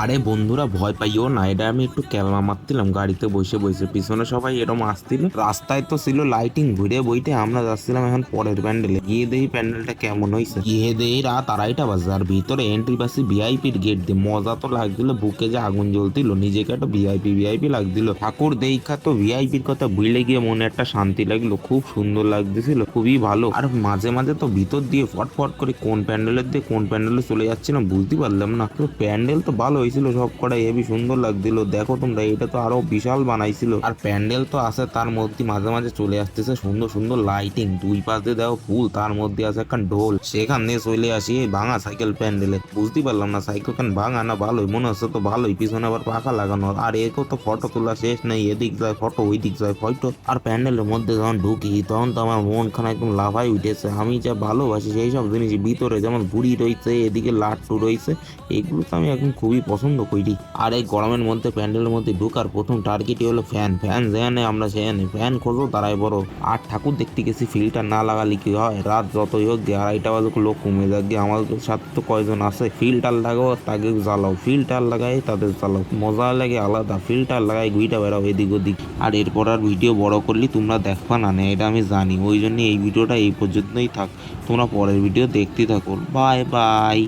আরে বন্ধুরা ভয় পাইও না, এটা আমি একটু ক্যালমা মারছিলাম গাড়িতে বসে বসে, পিছনে সবাই এরম আসছিল, রাস্তায় তো ছিল লাইটিং, ঘুরে বইতে আমরা যাচ্ছিলাম এখন পরের প্যান্ডেলে। গিয়ে দেখি প্যান্ডেলটা কেমন হয়েছে, গিয়ে দেখি রাত 2:30 বাজে আর ভিতরে এন্ট্রি পাচ্ছি ভিআইপির গেট দিয়ে। মজা তো লাগছিল, বুকে যে আগুন জ্বলছিল, নিজেকে একটা ভিআইপি ভিআইপি লাগছিল। ঠাকুর দেখা তো ভিআইপির কথা ভুলে গিয়ে মনে একটা শান্তি লাগলো, খুব সুন্দর লাগতেছিল, খুবই ভালো। আর মাঝে মাঝে তো ভিতর দিয়ে ফটফট করে কোন প্যান্ডেলের দিয়ে কোন প্যান্ডেলে চলে যাচ্ছিলাম বুঝতে পারলাম না। তো প্যান্ডেল তো ভালো হয়েছিল, সব কটাই হেবি সুন্দর লাগছিল। দেখো তোমরা, এটা তো আরো বিশাল বানাইছিল। আর প্যান্ডেল তো আছে, তার মধ্যে মাঝে মাঝে চলে আসতেছে সুন্দর সুন্দর লাইটিং, দুই পাশ দিয়ে দেখো ফুল, তার মধ্যে আছে একটা ঢোল, সেখান দিয়ে চলে আসি এই ভাঙা সাইকেল প্যান্ডেলে। বুঝতে পারলাম না সাইকেল খান ভাঙা না ভালোই, মনে হচ্ছে তো ভালোই, পিছনে আবার পাখা লাগানো। আর একেও তো ফটো তোলা শেষ নেই, এদিক যায় ফটো ওই দিক যায় ফটো। আর প্যান্ডেলের মধ্যে যখন ঢুকি তখন তো আমার মন খানা একদম লাফাই উঠেছে। আমি যা ভালোবাসি সেই সব জিনিস ভিতরে, যেমন ঘুড়ি রয়েছে, এদিকে লাট্টু রয়েছে, এগুলো তো আমি এখন খুবই পছন্দ করি। আর এই গরমের মধ্যে প্যান্ডেলের মধ্যে ঢোকার প্রথম টার্গেটই হলো ফ্যান। ফ্যান যেখানে আমরা সেখানে ফ্যান খোঁজো তারাই বড়। আর ঠাকুর দেখতে গেছি, ফিল্টার না লাগালে কি হয়, রাত যতই হোক গিয়ে 2:30 বাজে লোক কমে যাক গিয়ে, আমাদের সাথে তো কয়জন আছে, ফিল্টার লাগাও তাকে জ্বালাও, ফিল্টার লাগাই তাদের জ্বালাও, মজা লাগে আলাদা। ফিল্টার লাগাই ঘুইটা বেড়াও এদিক ওদিক। আর এরপর আর ভিডিও বড় করলে তোমরা দেখবা না, এটা আমি জানি, ওই জন্য এই ভিডিওটা এই পর্যন্তই থাক, তোমরা পরের ভিডিও দেখতে থাকো। Bye bye.